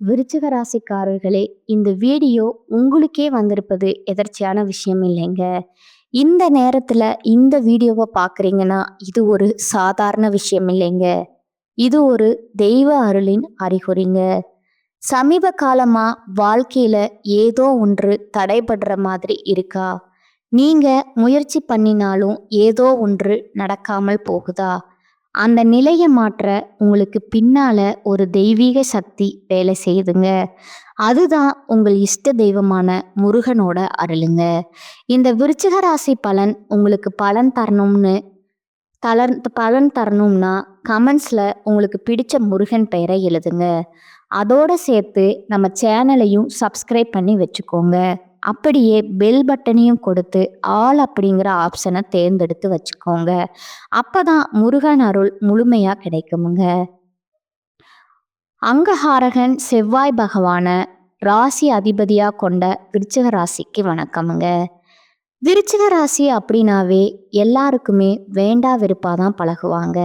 விருச்சிக ராசிக்காரர்களே, இந்த வீடியோ உங்களுக்கே வந்திருப்பது எதர்ச்சியான விஷயம் இல்லைங்க. இந்த நேரத்துல இந்த வீடியோவை பார்க்குறீங்கன்னா, இது ஒரு சாதாரண விஷயம் இல்லைங்க. இது ஒரு தெய்வ அருளின் அறிகுறிங்க. சமீப காலமா வாழ்க்கையில ஏதோ ஒன்று தடைபடுற மாதிரி இருக்கா? நீங்க முயற்சி பண்ணினாலும் ஏதோ ஒன்று நடக்காமல் போகுதா? அந்த நிலையை மாற்ற உங்களுக்கு பின்னால ஒரு தெய்வீக சக்தி வேலை செய்யுதுங்க. அதுதான் உங்கள் இஷ்ட தெய்வமான முருகனோட அருளுங்க. இந்த விருச்சிக ராசி பலன் உங்களுக்கு பலன் தரணும்னா கமெண்ட்ஸ்ல உங்களுக்கு பிடிச்ச முருகன் பெயரை எழுதுங்க. அதோட சேர்த்து நம்ம சேனலையும் சப்ஸ்கிரைப் பண்ணி வச்சுக்கோங்க. அப்படியே பெல் பட்டனையும் கொடுத்து ஆல் அப்படிங்கிற ஆப்ஷனை தேர்ந்தெடுத்து வச்சுக்கோங்க. அப்பதான் முருகன் அருள் முழுமையா கிடைக்குமுங்க. அங்கஹாரகன் செவ்வாய் பகவான ராசி அதிபதியா கொண்ட விருச்சிக ராசிக்கு வணக்கமுங்க. விருச்சிக ராசி அப்படின்னாவே எல்லாருக்குமே வேண்டா வெறுப்பாதான் பழகுவாங்க.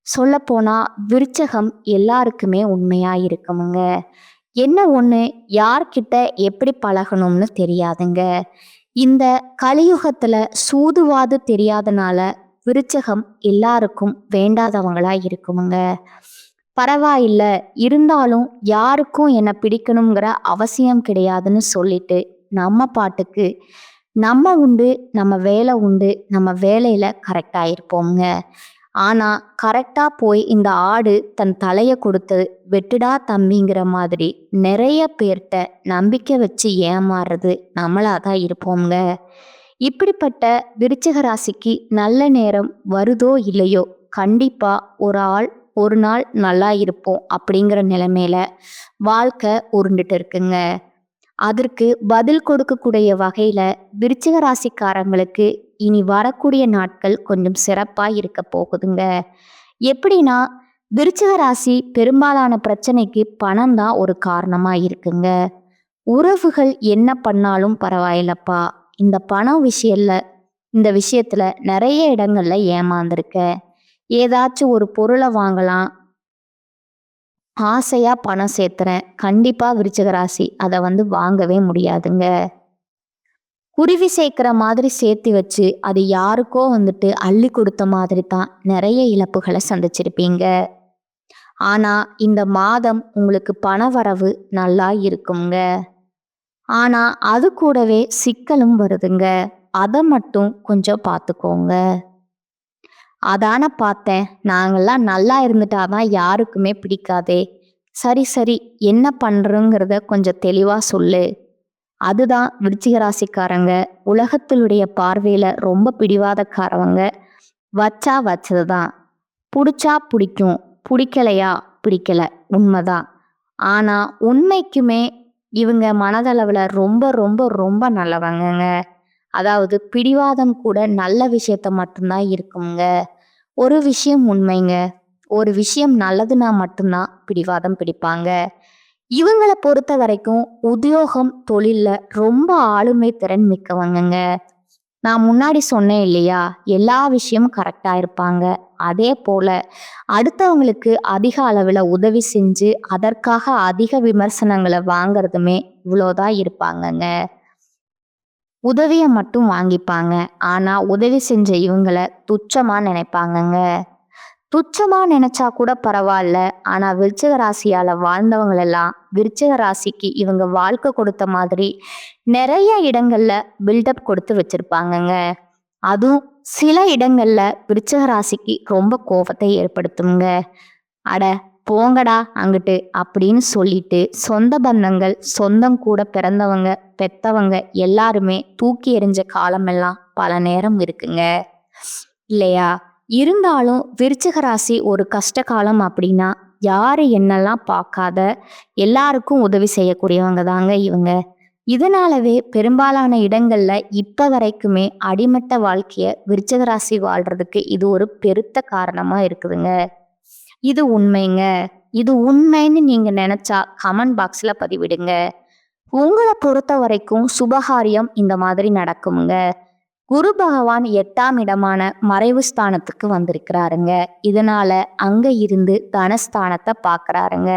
சொல்லப்போனா விருச்சகம் எல்லாருக்குமே உண்மையா இருக்குமுங்க. என்ன ஒன்று, யார்கிட்ட எப்படி பழகணும்னு தெரியாதுங்க. இந்த கலியுகத்துல சூதுவாது தெரியாதனால விருச்சகம் எல்லாருக்கும் வேண்டாதவங்களா இருக்குமுங்க. பரவாயில்ல, இருந்தாலும் யாருக்கும் என்ன பிடிக்கணுங்கிற அவசியம் கிடையாதுன்னு சொல்லிட்டு நம்ம பாட்டுக்கு நம்ம உண்டு, நம்ம வேலை உண்டு, நம்ம வேலையில கரெக்டா இருப்போம்ங்க. ஆனா கரெக்டா போய் இந்த ஆடு தன் தலையை கொடுத்து வெட்டுடா தம்பிங்கிற மாதிரி நிறைய பேர்கிட்ட நம்பிக்கை வச்சு ஏமாறுறது நம்மளாதான் இருப்போம்ங்க. இப்படிப்பட்ட விருச்சிக ராசிக்கு நல்ல நேரம் வருதோ இல்லையோ, கண்டிப்பா ஒரு நாள் நல்லா இருப்போம் அப்படிங்கிற நிலைமையில வாழ்க்கை உருண்டுட்டு இருக்குங்க. அதற்கு பதில் கொடுக்கக்கூடிய வகையில விருச்சிக ராசிக்காரங்களுக்கு இனி வரக்கூடிய நாட்கள் கொஞ்சம் சிறப்பா இருக்க போகுதுங்க. எப்படின்னா, விருச்சிக ராசி பெரும்பாலான பிரச்சனைக்கு பணம் தான் ஒரு காரணமா இருக்குங்க. உறவுகள் என்ன பண்ணாலும் பரவாயில்லப்பா, இந்த விஷயத்துல நிறைய இடங்கள்ல ஏமாந்துருக்க. ஏதாச்சும் ஒரு பொருளை வாங்கலாம், ஆசையா பணம் சேர்த்துறேன், கண்டிப்பா விருச்சிக ராசி அதை வாங்கவே முடியாதுங்க. குருவி சேர்க்கிற மாதிரி சேர்த்து வச்சு அது யாருக்கோ அள்ளி கொடுத்த மாதிரி தான் நிறைய இழப்புகளை சந்திச்சிருப்பீங்க. ஆனா இந்த மாதம் உங்களுக்கு பண வரவு நல்லா இருக்குங்க. ஆனா அது கூடவே சிக்கலும் வருதுங்க. அதை மட்டும் கொஞ்சம் பார்த்துக்கோங்க. அதான பார்த்தேன், நாங்கள்லாம் நல்லா இருந்துட்டாதான் யாருக்குமே பிடிக்காதே. சரி சரி, என்ன பண்றோங்கிறத கொஞ்சம் தெளிவா சொல்லு. அதுதான் விருச்சிக ராசிக்காரங்க உலகத்தினுடைய பார்வையில ரொம்ப பிடிவாதக்காரவங்க. வச்சா வச்சதுதான், பிடிச்சா பிடிக்கும், பிடிக்கலையா பிடிக்கல, உண்மைதான். ஆனா உண்மைக்குமே இவங்க மனதளவுல ரொம்ப ரொம்ப ரொம்ப நல்லவங்கங்க. அதாவது பிடிவாதம் கூட நல்ல விஷயத்த மட்டும்தான் இருக்குங்க. ஒரு விஷயம் உண்மைங்க, ஒரு விஷயம் நல்லதுன்னா மட்டும்தான் பிடிவாதம் பிடிப்பாங்க. இவங்களை பொறுத்த வரைக்கும் உத்தியோகம் தொழில்ல ரொம்ப ஆளுமை திறன் மிக்கவங்கங்க. நான் முன்னாடி சொன்னேன் இல்லையா, எல்லா விஷயமும் கரெக்டா இருப்பாங்க. அதே போல அடுத்தவங்களுக்கு அதிக அளவுல உதவி செஞ்சு அதற்காக அதிக விமர்சனங்களை வாங்கறதுமே இவ்வளோதான் இருப்பாங்கங்க. உதவியை மட்டும் வாங்கிப்பாங்க. ஆனா உதவி செஞ்ச இவங்களை துச்சமா நினைப்பாங்கங்க. துச்சமா நினைச்சா கூட பரவாயில்ல, ஆனா விருச்சிக ராசியால வாழ்ந்தவங்களெல்லாம் விருச்சிக ராசிக்கு இவங்க வாழ்க்கை கொடுத்த மாதிரி நிறைய இடங்கள்ல பில்டப் கொடுத்து வச்சிருப்பாங்கங்க. அதுவும் சில இடங்கள்ல விருச்சிக ராசிக்கு ரொம்ப கோபத்தை ஏற்படுத்துங்க. அட போங்கடா அங்கிட்டு அப்படின்னு சொல்லிட்டு சொந்த பந்தங்கள், சொந்தம் கூட பிறந்தவங்க பெத்தவங்க எல்லாருமே தூக்கி எறிஞ்ச காலமெல்லாம் பல நேரம் இருக்குங்க, இல்லையா? இருந்தாலும் விருச்சிக ராசி ஒரு கஷ்ட காலம் அப்படின்னா யாரு என்னெல்லாம் பார்க்காத எல்லாருக்கும் உதவி செய்யக்கூடியவங்க தாங்க இவங்க. இதனாலவே பெரும்பாலான இடங்கள்ல இப்ப வரைக்குமே அடிமட்ட வாழ்க்கைய விருச்சிக ராசி வாழ்றதுக்கு இது ஒரு பெருத்த காரணமா இருக்குதுங்க. இது உண்மைங்க. இது உண்மைன்னு நீங்க நினைச்சா கமெண்ட் பாக்ஸ்ல பதிவிடுங்க. உங்களை பொறுத்த வரைக்கும் சுபகாரியம் இந்த மாதிரி நடக்குமுங்க. குரு பகவான் 8ஆம் இடமான மறைவு ஸ்தானத்துக்கு வந்திருக்கிறாருங்க. இதனால அங்க இருந்து தனஸ்தானத்தை பார்க்கறாருங்க.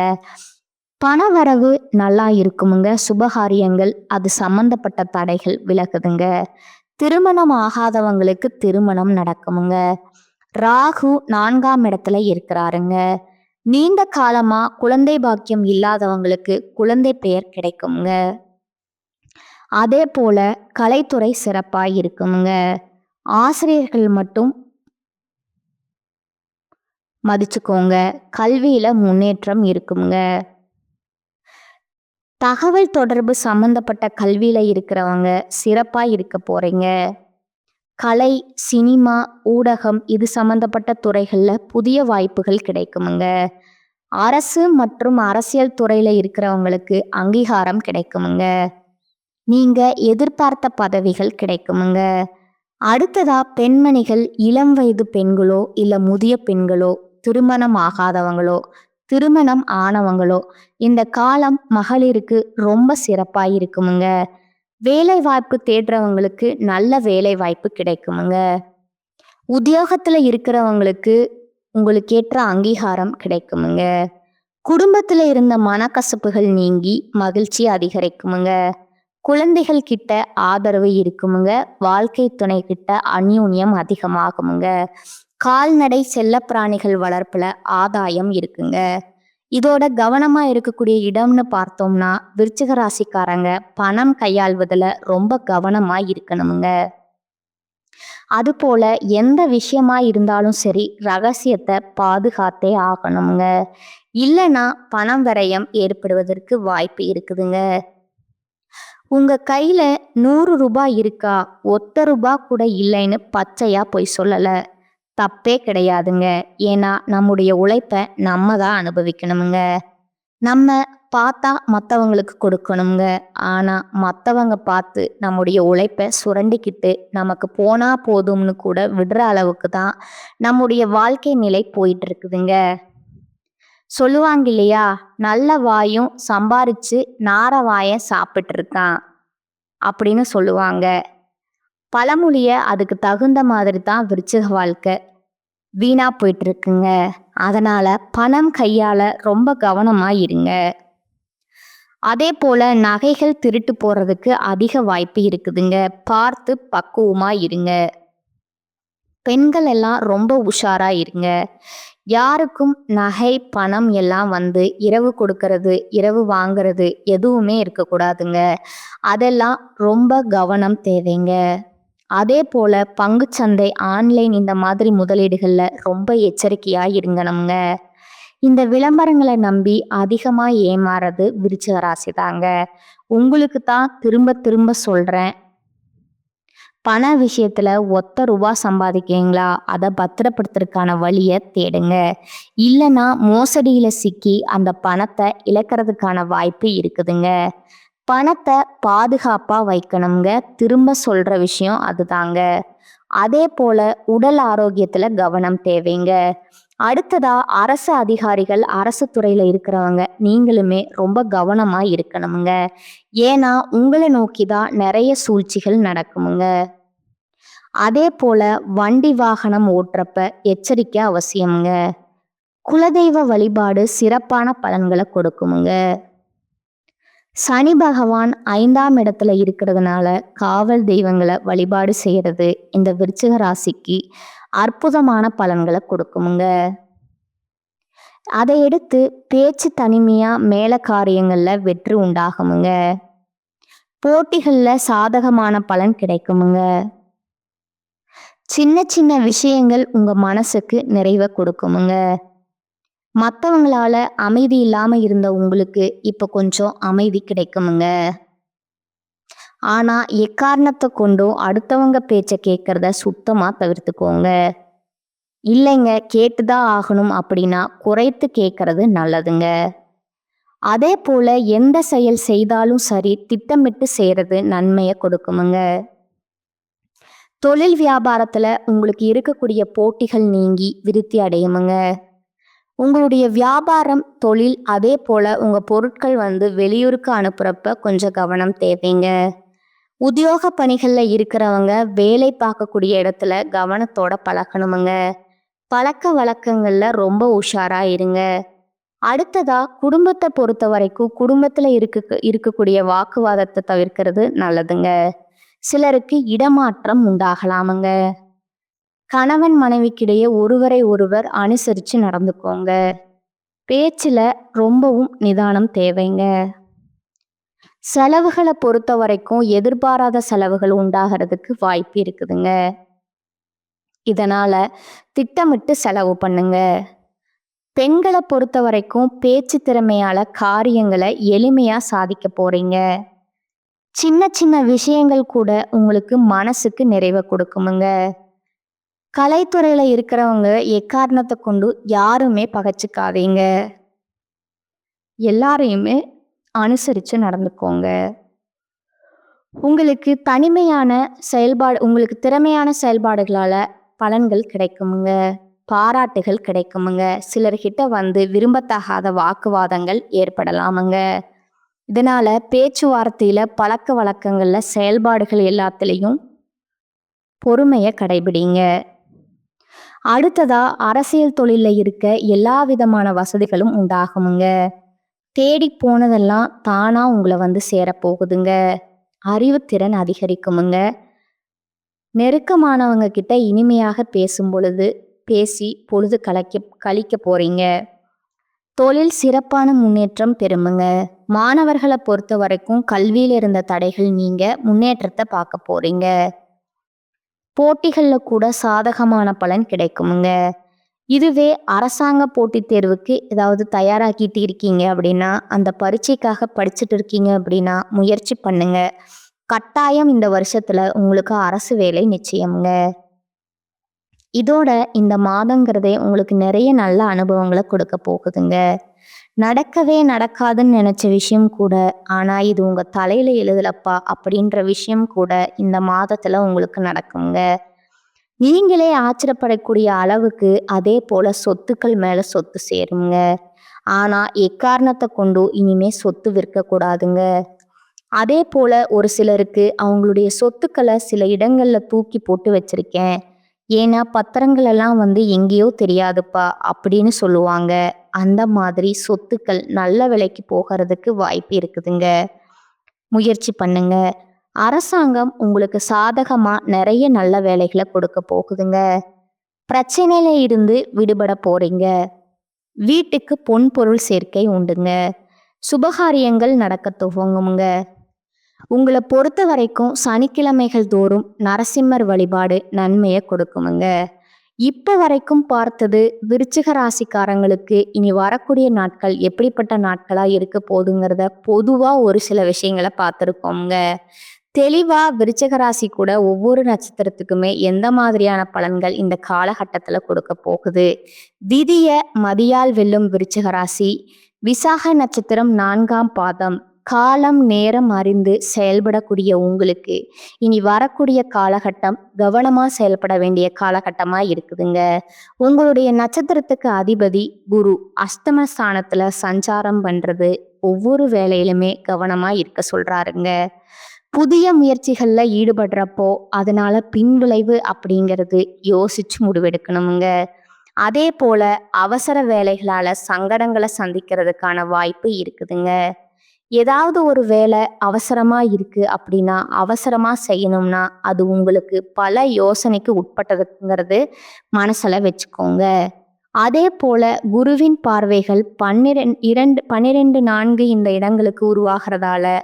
பணவரவு நல்லா இருக்குமுங்க. சுபகாரியங்கள் அது சம்பந்தப்பட்ட தடைகள் விலகுதுங்க. திருமணம் ஆகாதவங்களுக்கு திருமணம் நடக்குமுங்க. ராகு 4ஆம் இடத்துல இருக்கிறாருங்க. நீண்ட காலமா குழந்தை பாக்கியம் இல்லாதவங்களுக்கு குழந்தை பெயர் கிடைக்குமுங்க. அதே போல கலைத்துறை சிறப்பா இருக்குமுங்க. ஆசிரியர்கள் மட்டும் மதிச்சுக்கோங்க. கல்வியில முன்னேற்றம் இருக்குமுங்க. தகவல் தொடர்பு சம்பந்தப்பட்ட கல்வியில இருக்கிறவங்க சிறப்பா இருக்க போறீங்க. கலை, சினிமா, ஊடகம் இது சம்பந்தப்பட்ட துறைகள்ல புதிய வாய்ப்புகள் கிடைக்குமுங்க. அரசு மற்றும் அரசியல் துறையில இருக்கிறவங்களுக்கு அங்கீகாரம் கிடைக்குமுங்க. நீங்க எதிர்பார்த்த பதவிகள் கிடைக்குமுங்க. அடுத்ததா பெண்மணிகள், இளம் வயது பெண்களோ இல்ல முதிய பெண்களோ, திருமணம் ஆகாதவங்களோ, திருமணம் ஆனவங்களோ, இந்த காலம் மகளிருக்கு ரொம்ப சிறப்பா இருக்குமுங்க. வேலை வாய்ப்பு தேடுறவங்களுக்கு நல்ல வேலை வாய்ப்பு கிடைக்குமுங்க. உத்தியோகத்துல இருக்கிறவங்களுக்கு உங்களுக்கு ஏற்ற அங்கீகாரம் கிடைக்குமுங்க. குடும்பத்துல இருந்த மனக்கசப்புகள் நீங்கி மகிழ்ச்சி அதிகரிக்குமுங்க. குழந்தைகள் கிட்ட ஆதரவு இருக்குமுங்க. வாழ்க்கை துணை கிட்ட அந்யோன்யம் அதிகமாகுமுங்க. கால்நடை செல்லப்பிராணிகள் வளர்ப்புல ஆதாயம் இருக்குங்க. இதோட கவனமா இருக்கக்கூடிய இடம்னு பார்த்தோம்னா விருச்சிக ராசிக்காரங்க பணம் கையாள்வதுல ரொம்ப கவனமா இருக்கணுமுங்க. அதுபோல எந்த விஷயமா இருந்தாலும் சரி ரகசியத்தை பாதுகாத்தே ஆகணுமுங்க. இல்லைன்னா பணம் விரயம் ஏற்படுவதற்கு வாய்ப்பு இருக்குதுங்க. உங்க கையில 100 ரூபாய் இருக்கா, ஒத்த ரூபா கூட இல்லைன்னு பச்சையா பொய் சொல்லல. தப்பே கிடையாதுங்க. ஏன்னா நம்முடைய உழைப்பை நம்ம தான் அனுபவிக்கணுமுங்க. நம்ம பார்த்தா மற்றவங்களுக்கு கொடுக்கணுங்க. ஆனா மற்றவங்க பார்த்து நம்முடைய உழைப்பை சுரண்டிக்கிட்டு நமக்கு போனா போதும்னு கூட விடுற அளவுக்கு தான் நம்முடைய வாழ்க்கை நிலை போயிட்டு இருக்குதுங்க. சொல்லுவாங்க இல்லையா, நல்ல வாயும் சம்பாரிச்சு நார வாயை சாப்பிட்டு இருக்கான் அப்படின்னு சொல்லுவாங்க. பழமொழிய அதுக்கு தகுந்த மாதிரி தான் விருச்சிக வாழ்க்கை வீணா போயிட்டு இருக்குங்க. அதனால பணம் கையால ரொம்ப கவனமா இருங்க. அதே போல நகைகள் திருட்டு போறதுக்கு அதிக வாய்ப்பு இருக்குதுங்க. பார்த்து பக்குவமா இருங்க. பெண்கள் எல்லாம் ரொம்ப உஷாரா இருங்க. யாருக்கும் நகை பணம் எல்லாம் வந்து இரவு கொடுக்கறது இரவு வாங்குறது எதுவுமே இருக்கக்கூடாதுங்க. அதெல்லாம் ரொம்ப கவனம் தேவைங்க. அதே போல பங்குச்சந்தை, ஆன்லைன் இந்த மாதிரி முதலீடுகள்ல ரொம்ப எச்சரிக்கையா இருங்கணுங்க. இந்த விளம்பரங்களை நம்பி அதிகமா ஏமாறது விருச்சிக ராசி தாங்க. உங்களுக்கு தான் திரும்ப திரும்ப சொல்றேன், பண விஷயத்துல ஒத்த ரூபா சம்பாதிக்கீங்களா, அதை பத்திரப்படுத்துறதுக்கான வழியை தேடுங்க. இல்லைன்னா மோசடியில சிக்கி அந்த பணத்தை இழக்கிறதுக்கான வாய்ப்பு இருக்குதுங்க. பணத்தை பாதுகாப்பா வைக்கணுங்க. திரும்ப சொல்ற விஷயம் அதுதாங்க. அதே போல உடல் ஆரோக்கியத்துல கவனம் தேவைங்க. அடுத்ததா அரசு அதிகாரிகள், அரசு துறையில இருக்கிறவங்க நீங்களுமே ரொம்ப கவனமா இருக்கணுமுங்க. ஏன்னா உங்களை நோக்கி தான் நிறைய சூழ்ச்சிகள் நடக்குமுங்க. அதே போல வண்டி வாகனம் ஓட்டுறப்ப எச்சரிக்கை அவசியமுங்க. குலதெய்வ வழிபாடு சிறப்பான பலன்களை கொடுக்குமுங்க. சனி பகவான் 5ஆம் இடத்துல இருக்கிறதுனால காவல் தெய்வங்களை வழிபாடு செய்யறது இந்த விருச்சிக ராசிக்கு அற்புதமான பலன்களை கொடுக்குமுங்க. அதை எடுத்து பேச்சு தனிமையா மேல காரியங்கள்ல வெற்றி உண்டாகுமுங்க. போட்டிகள்ல சாதகமான பலன் கிடைக்குமுங்க. சின்ன சின்ன விஷயங்கள் உங்க மனசுக்கு நிறைவை கொடுக்குமுங்க. மற்றவங்களால அமைதி இல்லாம இருந்த உங்களுக்கு இப்ப கொஞ்சம் அமைதி கிடைக்குமுங்க. ஆனா எக்காரணத்தை கொண்டும் அடுத்தவங்க பேச்ச கேட்கறத சுத்தமா தவிர்த்துக்கோங்க. இல்லைங்க கேட்டுதான் ஆகணும் அப்படின்னா குறைத்து கேட்கறது நல்லதுங்க. அதே போல எந்த செயல் செய்தாலும் சரி திட்டமிட்டு செய்யறது நன்மையை கொடுக்குமுங்க. தொழில் வியாபாரத்துல உங்களுக்கு இருக்கக்கூடிய போட்டிகள் நீங்கி விருத்தி அடையுமுங்க. உங்களுடைய வியாபாரம், தொழில் அதே போல உங்க பொருட்கள் வந்து வெளியூருக்கு அனுப்புறப்ப கொஞ்சம் கவனம் தேவைங்க. உத்தியோக பணிகள்ல இருக்கிறவங்க வேலை பார்க்கக்கூடிய இடத்துல கவனத்தோட பழகணுமுங்க. பழக்க வழக்கங்கள்ல ரொம்ப உஷாரா இருங்க. அடுத்ததா குடும்பத்தை பொறுத்த வரைக்கும் குடும்பத்துல இருக்கக்கூடிய வாக்குவாதத்தை தவிர்க்கிறது நல்லதுங்க. சிலருக்கு இடமாற்றம் உண்டாகலாமுங்க. கணவன் மனைவிக்கிடையே ஒருவரை ஒருவர் அனுசரிச்சு நடந்துக்கோங்க. பேச்சுல ரொம்பவும் நிதானம் தேவைங்க. செலவுகளை பொறுத்த வரைக்கும் எதிர்பாராத செலவுகள் உண்டாகிறதுக்கு வாய்ப்பு இருக்குதுங்க. இதனால திட்டமிட்டு செலவு பண்ணுங்க. பெண்களை பொறுத்த வரைக்கும் பேச்சு திறமையால காரியங்களை எளிமையா சாதிக்க போறீங்க. சின்ன சின்ன விஷயங்கள் கூட உங்களுக்கு மனசுக்கு நிறைவை கொடுக்குமுங்க. கலைத்துறையில இருக்கிறவங்க எக்காரணத்தை கொண்டு யாருமே பகைச்சிக்காதீங்க. எல்லாரையுமே அனுசரிச்சு நடந்துக்கோங்க. உங்களுக்கு திறமையான செயல்பாடுகளால பலன்கள் கிடைக்குமுங்க. பாராட்டுகள் கிடைக்குமுங்க. சிலர்கிட்ட வந்து விரும்பத்தகாத வாக்குவாதங்கள் ஏற்படலாமுங்க. இதனால பேச்சுவார்த்தையில பழக்க வழக்கங்கள்ல செயல்பாடுகள் எல்லாத்துலேயும் பொறுமையை கடைபிடிங்க. அடுத்ததா அரசியல் தொழில இருக்க எல்லா விதமான வசதிகளும் உண்டாகுமுங்க. தேடி போனதெல்லாம் தானா உங்களை வந்து சேரப்போகுதுங்க. அறிவுத்திறன் அதிகரிக்குமுங்க. நெருக்கமானவங்க கிட்ட இனிமையாக பேசி பொழுது கழிக்க போறீங்க. தொழில் சிறப்பான முன்னேற்றம் பெறுமுங்க. மாணவர்களை பொறுத்த வரைக்கும் கல்வியில இருந்த தடைகள் நீங்க முன்னேற்றத்தை பார்க்க போறீங்க. போட்டிகளில் கூட சாதகமான பலன் கிடைக்குமுங்க. இதுவே அரசாங்க போட்டித் தேர்வுக்கு ஏதாவது தயாராக்கிட்டு இருக்கீங்க அப்படின்னா, அந்த பரீட்சைக்காக படிச்சுட்டு இருக்கீங்க அப்படின்னா முயற்சி பண்ணுங்க. கட்டாயம் இந்த வருஷத்துல உங்களுக்கு அரசு வேலை நிச்சயம்ங்க. இதோட இந்த மாதங்கிறதே உங்களுக்கு நிறைய நல்ல அனுபவங்களை கொடுக்க போகுதுங்க. நடக்கவே நடக்காதுன்னு நினைச்ச விஷயம் கூட, ஆனா இது உங்க தலையில எழுதலப்பா அப்படின்ற விஷயம் கூட இந்த மாதத்துல உங்களுக்கு நடக்குங்க. நீங்களே ஆச்சரியப்படக்கூடிய அளவுக்கு அதே போல சொத்துக்கள் மேல சொத்து சேருங்க. ஆனா எக்காரணத்தை கொண்டு இனிமே சொத்து விற்கக்கூடாதுங்க. அதே போல ஒரு சிலருக்கு அவங்களுடைய சொத்துக்களை சில இடங்கள்ல தூக்கி போட்டு வச்சிருக்கேன், ஏன்னா பத்திரங்கள் எல்லாம் வந்து எங்கேயோ தெரியாதுப்பா அப்படின்னு சொல்லுவாங்க. அந்த மாதிரி சொத்துக்கள் நல்ல விலைக்கு போகிறதுக்கு வாய்ப்பு இருக்குதுங்க. முயற்சி பண்ணுங்க. அரசாங்கம் உங்களுக்கு சாதகமா நிறைய நல்ல வேலைகளை கொடுக்க போகுதுங்க. பிரச்சனையில இருந்து விடுபட போறீங்க. வீட்டுக்கு பொன் பொருள் சேர்க்கை உண்டுங்க. சுபகாரியங்கள் நடக்க துவங்குங்க. உங்களை பொறுத்த வரைக்கும் சனிக்கிழமைகள் தோறும் நரசிம்மர் வழிபாடு நன்மையை கொடுக்குமுங்க. இப்ப வரைக்கும் பார்த்தது விருச்சிக ராசிக்காரங்களுக்கு இனி வரக்கூடிய நாட்கள் எப்படிப்பட்ட நாட்களா இருக்க போகுதுங்கிறத பொதுவா ஒரு சில விஷயங்களை பார்த்துருக்கோங்க. தெளிவா விருச்சிக ராசி கூட ஒவ்வொரு நட்சத்திரத்துக்குமே எந்த மாதிரியான பலன்கள் இந்த காலகட்டத்துல கொடுக்க போகுது. திதிய மதியால் வெல்லும் விருச்சிக ராசி, விசாக நட்சத்திரம் 4ஆம் பாதம், காலம் நேரம் அறிந்து செயல்படக்கூடிய உங்களுக்கு இனி வரக்கூடிய காலகட்டம் கவனமா செயல்பட வேண்டிய காலகட்டமா இருக்குதுங்க. உங்களுடைய நட்சத்திரத்துக்கு அதிபதி குரு அஷ்டம ஸ்தானத்துல சஞ்சாரம் பண்றது ஒவ்வொரு வேலையிலுமே கவனமா இருக்க சொல்றாருங்க. புதிய முயற்சிகள்ல ஈடுபடுறப்போ அதனால பின்விளைவு அப்படிங்கிறது யோசிச்சு முடிவெடுக்கணுங்க. அதே போல அவசர வேலைகளால சங்கடங்களை சந்திக்கிறதுக்கான வாய்ப்பு இருக்குதுங்க. ஏதாவது ஒரு வேலை அவசரமா இருக்கு அப்படின்னா அவசரமா செய்யணும்னா அது உங்களுக்கு பல யோசனைக்கு உட்பட்டதுங்கிறது மனசுல வச்சுக்கோங்க. அதே போல குருவின் பார்வைகள் 12 4 இந்த இடங்களுக்கு உருவாகிறதால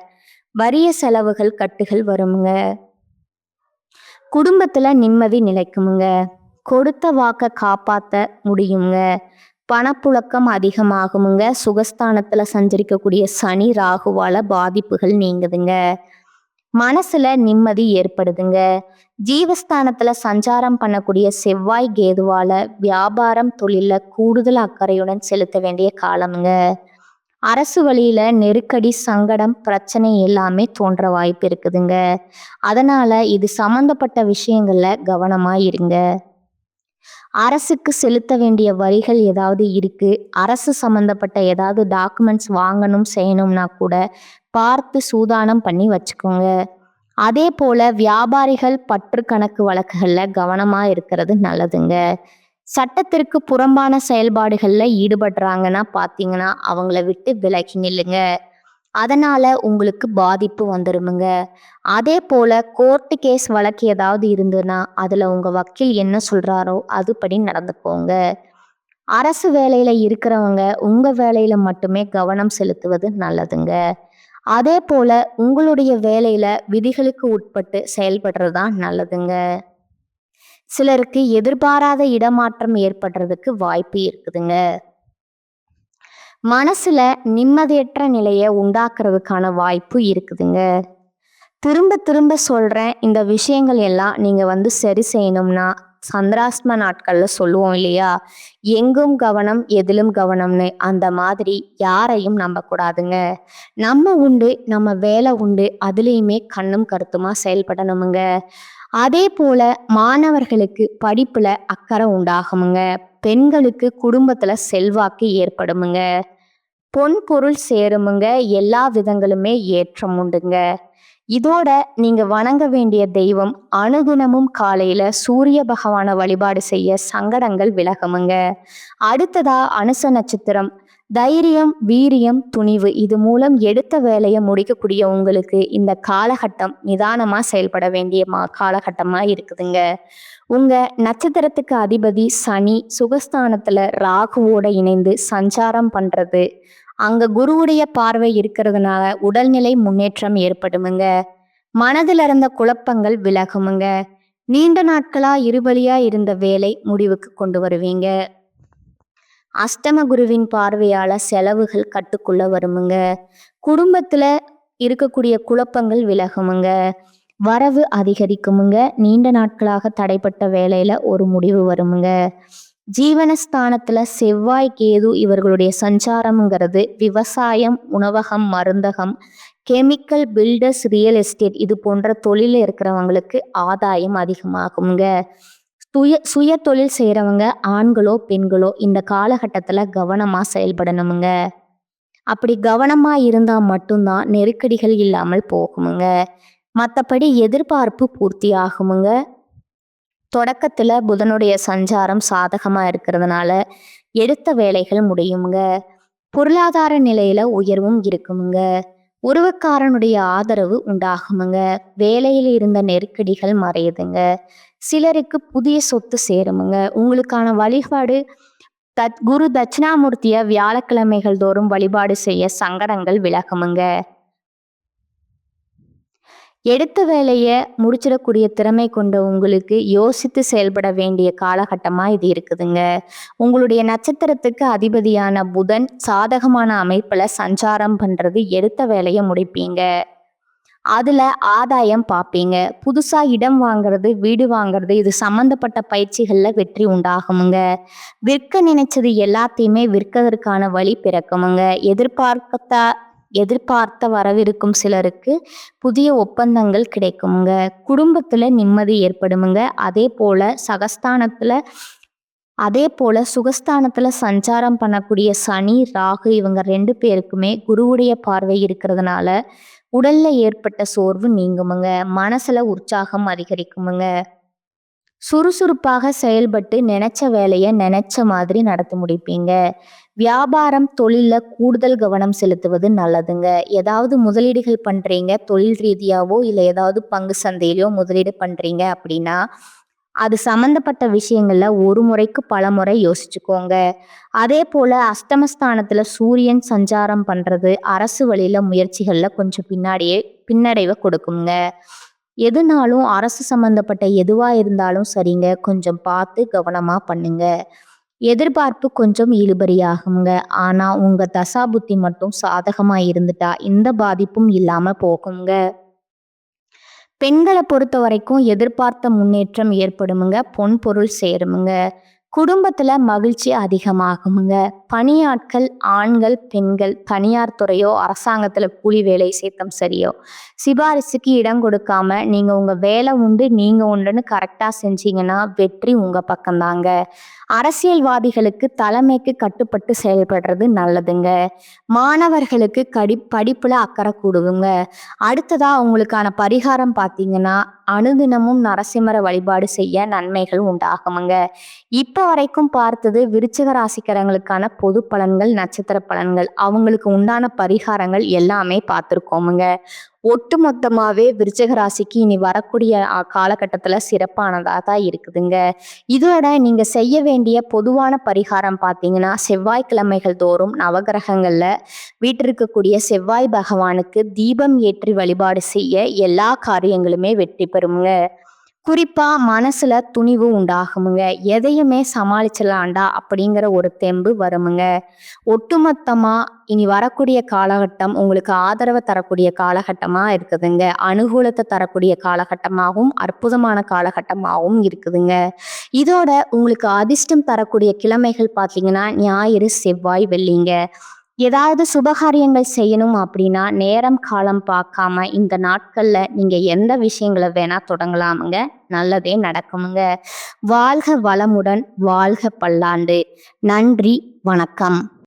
வறிய செலவுகள் கட்டுகள் வருமுங்க. குடும்பத்துல நிம்மதி நிலைக்குமுங்க. கொடுத்த வாக்க காப்பாத்த முடியுங்க. பணப்புழக்கம் அதிகமாகுமுங்க. சுகஸ்தானத்துல சஞ்சரிக்கக்கூடிய சனி ராகுவால பாதிப்புகள் நீங்குதுங்க. மனசுல நிம்மதி ஏற்படுதுங்க. ஜீவஸ்தானத்துல சஞ்சாரம் பண்ணக்கூடிய செவ்வாய் கேதுவால வியாபாரம் தொழில கூடுதல் அக்கறையுடன் செலுத்த வேண்டிய காலமுங்க. அரசு வழியில நெருக்கடி சங்கடம் பிரச்சனை எல்லாமே தோன்ற வாய்ப்பு இருக்குதுங்க. அதனால இது சம்பந்தப்பட்ட விஷயங்கள்ல கவனமா இருங்க. அரசுக்கு செலுத்த வேண்டிய வரிகள் ஏதாவது இருக்கு, அரசு சம்பந்தப்பட்ட ஏதாவது டாக்குமெண்ட்ஸ் வாங்கணும் செய்யணும்னா கூட பார்த்து சூதானம் பண்ணி வச்சுக்கோங்க. அதே போல வியாபாரிகள் பற்று கணக்கு வழக்குகள்ல கவனமா இருக்கிறது நல்லதுங்க. சட்டத்திற்கு புறம்பான செயல்பாடுகள்ல ஈடுபடுறாங்கன்னா பாத்தீங்கன்னா அவங்கள விட்டு விலகி நில்லுங்க. அதனால உங்களுக்கு பாதிப்பு வந்துருமுங்க. அதே போல கோர்ட்டு கேஸ் வழக்கு ஏதாவது இருந்ததுன்னா அதுல உங்க வக்கீல் என்ன சொல்றாரோ அதுபடி நடந்துக்கோங்க. அரசு வேலையில இருக்கிறவங்க உங்க வேலையில மட்டுமே கவனம் செலுத்துவது நல்லதுங்க. அதே போல உங்களுடைய வேலையில விதிகளுக்கு உட்பட்டு செயல்படுறது தான் நல்லதுங்க. சிலருக்கு எதிர்பாராத இடமாற்றம் ஏற்படுறதுக்கு வாய்ப்பு இருக்குதுங்க. மனசுல நிம்மதியற்ற நிலையை உண்டாக்குறதுக்கான வாய்ப்பு இருக்குதுங்க. திரும்ப திரும்ப சொல்றேன், இந்த விஷயங்கள் எல்லாம் நீங்க சரி செய்யணும்னா சந்திராஷ்டம நாட்கள்ல சொல்லுவோம் இல்லையா, எங்கும் கவனம் எதிலும் கவனம்னு. அந்த மாதிரி யாரையும் நம்பக்கூடாதுங்க. நம்ம உண்டு, நம்ம வேலை உண்டு, அதுலேயுமே கண்ணும் கருத்துமா செயல்படணுமுங்க. அதே போல மாணவர்களுக்கு படிப்புல அக்கறை உண்டாகுமுங்க. பெண்களுக்கு குடும்பத்துல செல்வாக்கு ஏற்படுமுங்க. பொன் பொருள் சேருமுங்க. எல்லா விதங்களுமே ஏற்றம் உண்டுங்க. இதோட நீங்க வணங்க வேண்டிய தெய்வம், அனுதினமும் காலையில சூரிய பகவான வழிபாடு செய்ய சங்கடங்கள் விலகுமுங்க. அடுத்ததா அனுச நட்சத்திரம். தைரியம், வீரியம், துணிவு இது மூலம் எடுத்த வேலையை முடிக்கக்கூடிய உங்களுக்கு இந்த காலகட்டம் நிதானமா செயல்பட வேண்டிய காலகட்டமா இருக்குதுங்க. உங்க நட்சத்திரத்துக்கு அதிபதி சனி சுகஸ்தானத்துல ராகுவோட இணைந்து சஞ்சாரம் பண்றது, அங்க குருவுடைய பார்வை இருக்கிறதுனால உடல்நிலை முன்னேற்றம் ஏற்படுமுங்க. மனதில் இருந்த குழப்பங்கள் விலகுமுங்க. நீண்ட நாட்களா இருபலியா இருந்த வேலை முடிவுக்கு கொண்டு வருவீங்க. அஷ்டம குருவின் பார்வையால செலவுகள் கட்டுக்குள்ள வருமுங்க. குடும்பத்துல இருக்கக்கூடிய குழப்பங்கள் விலகுமுங்க. வரவு அதிகரிக்குமுங்க. நீண்ட நாட்களாக தடைப்பட்ட வேலையில ஒரு முடிவு வருமுங்க. ஜீவனஸ்தானத்துல செவ்வாய் கேது இவர்களுடைய சஞ்சாரம்ங்கிறது விவசாயம், உணவகம், மருந்தகம், கெமிக்கல், பில்டர்ஸ், ரியல் எஸ்டேட் இது போன்ற தொழில இருக்கிறவங்களுக்கு ஆதாயம் அதிகமாகுங்க. சுய தொழில் செய்கிறவங்க ஆண்களோ பெண்களோ இந்த காலகட்டத்தில் கவனமாக செயல்படணுமுங்க. அப்படி கவனமாக இருந்தால் மட்டும்தான் நெருக்கடிகள் இல்லாமல் போகுமுங்க. மற்றபடி எதிர்பார்ப்பு பூர்த்தி ஆகுமுங்க. தொடக்கத்தில் புதனுடைய சஞ்சாரம் சாதகமாக இருக்கிறதுனால எடுத்த வேலைகள் முடியுங்க. பொருளாதார நிலையில உயர்வும் இருக்குமுங்க. உறவுக்காரனுடைய ஆதரவு உண்டாகுமுங்க. வேலையில் இருந்த நெருக்கடிகள் மறையுதுங்க. சிலருக்கு புதிய சொத்து சேருமுங்க. உங்களுக்கான வழிபாடு குரு தட்சிணாமூர்த்திய வியாழக்கிழமைகள் தோறும் வழிபாடு செய்ய சங்கடங்கள் விலகுமுங்க. எடுத்த வேலையை முடிச்சிடக்கூடிய திறமை கொண்ட உங்களுக்கு யோசித்து செயல்பட வேண்டிய காலகட்டமா இது இருக்குதுங்க. உங்களுடைய நட்சத்திரத்துக்கு அதிபதியான புதன் சாதகமான அமைப்புல சஞ்சாரம் பண்றது எடுத்த வேலையை முடிப்பீங்க. அதுல ஆதாயம் பார்ப்பீங்க. புதுசா இடம் வாங்குறது, வீடு வாங்குறது இது சம்பந்தப்பட்ட பயிற்சிகள்ல வெற்றி உண்டாகுமுங்க. விற்க நினைச்சது எல்லாத்தையுமே விற்கதற்கான வழி பிறக்குமுங்க. எதிர்பார்த்த வரவிருக்கும் சிலருக்கு புதிய ஒப்பந்தங்கள் கிடைக்குமுங்க. குடும்பத்துல நிம்மதி ஏற்படுமுங்க. அதே போல சுகஸ்தானத்துல சஞ்சாரம் பண்ணக்கூடிய சனி, ராகு இவங்க 2 பேருக்குமே குருவுடைய பார்வை இருக்கிறதுனால உடல்ல ஏற்பட்ட சோர்வு நீங்குமுங்க. மனசுல உற்சாகம் அதிகரிக்குமுங்க. சுறுசுறுப்பாக செயல்பட்டு நினைச்ச வேலையை நினைச்ச மாதிரி நடத்தி முடிப்பீங்க. வியாபாரம், தொழில கூடுதல் கவனம் செலுத்துவது நல்லதுங்க. ஏதாவது முதலீடுகள் பண்றீங்க, தொழில் ரீதியாவோ இல்லை ஏதாவது பங்கு சந்தையிலையோ முதலீடு பண்றீங்க அப்படின்னா அது சம்பந்தப்பட்ட விஷயங்கள்ல ஒரு முறைக்கு பல முறை யோசிச்சுக்கோங்க. அதே போல அஷ்டமஸ்தானத்துல சூரியன் சஞ்சாரம் பண்றது அரசு வழியில முயற்சிகள்ல கொஞ்சம் பின்னடைவை கொடுக்குங்க. எதுனாலும் அரசு சம்பந்தப்பட்ட எதுவா இருந்தாலும் சரிங்க, கொஞ்சம் பார்த்து கவனமா பண்ணுங்க. எதிர்பார்ப்பு கொஞ்சம் இழுபறியாகுங்க. ஆனா உங்க தசாபுத்தி மட்டும் சாதகமா இருந்துட்டா இந்த பாதிப்பும் இல்லாம போகுங்க. பெண்களை பொறுத்த வரைக்கும் எதிர்பார்த்த முன்னேற்றம் ஏற்படுமுங்க. பொன் பொருள் சேருமுங்க. குடும்பத்துல மகிழ்ச்சி அதிகமாகுமுங்க. பணியாட்கள் ஆண்கள் பெண்கள் தனியார் துறையோ அரசாங்கத்துல கூலி வேலை சேர்த்தம் சரியோ சிபாரிசுக்கு இடம் கொடுக்காம நீங்க உங்க வேலை உண்டு நீங்க உண்டுன்னு கரெக்டா செஞ்சீங்கன்னா வெற்றி உங்க பக்கம்தாங்க. அரசியல்வாதிகளுக்கு தலைமைக்கு கட்டுப்பட்டு செயல்படுறது நல்லதுங்க. மாணவர்களுக்கு படிப்புல அக்கறை கூடுதுங்க. அடுத்ததா உங்களுக்கான பரிகாரம் பார்த்தீங்கன்னா அனுதினமும் நரசிம்மர வழிபாடு செய்ய நன்மைகள் உண்டாகுமுங்க. இப்ப இப்ப வரைக்கும் பார்த்தது விருச்சிக ராசிக்காரங்களுக்கான பொது பலன்கள், நட்சத்திர பலன்கள், அவங்களுக்கு உண்டான பரிகாரங்கள் எல்லாமே பார்த்துருக்கோமுங்க. ஒட்டுமொத்தமாவே விருச்சிக ராசிக்கு இனி வரக்கூடிய காலகட்டத்துல சிறப்பானதா தான் இருக்குதுங்க. இதோட நீங்க செய்ய வேண்டிய பொதுவான பரிகாரம் பார்த்தீங்கன்னா, செவ்வாய்க்கிழமைகள் தோறும் நவகிரகங்கள்ல வீற்றிருக்கக்கூடிய செவ்வாய் பகவானுக்கு தீபம் ஏற்றி வழிபாடு செய்ய எல்லா காரியங்களுமே வெற்றி பெறுமுங்க. குறிப்பா மனசுல துணிவு உண்டாகுமுங்க. எதையுமே சமாளிச்சிடலாம்டா அப்படிங்கிற ஒரு தெம்பு வருமுங்க. ஒட்டுமொத்தமா இனி வரக்கூடிய காலகட்டம் உங்களுக்கு ஆதரவை தரக்கூடிய காலகட்டமா இருக்குதுங்க. அனுகூலத்தை தரக்கூடிய காலகட்டமாகவும், அற்புதமான காலகட்டமாகவும் இருக்குதுங்க. இதோட உங்களுக்கு அதிர்ஷ்டம் தரக்கூடிய கிழமைகள் பார்த்தீங்கன்னா, ஞாயிறு, செவ்வாய், வெள்ளிங்க. ஏதாவது சுபகாரியங்கள் செய்யணும் அப்படின்னா நேரம் காலம் பார்க்காம இந்த நாட்கள்ல நீங்க எந்த விஷயங்களை வேணா தொடங்கலாமுங்க. நல்லதே நடக்குமுங்க. வாழ்க வளமுடன், வாழ்க பல்லாண்டு. நன்றி, வணக்கம்.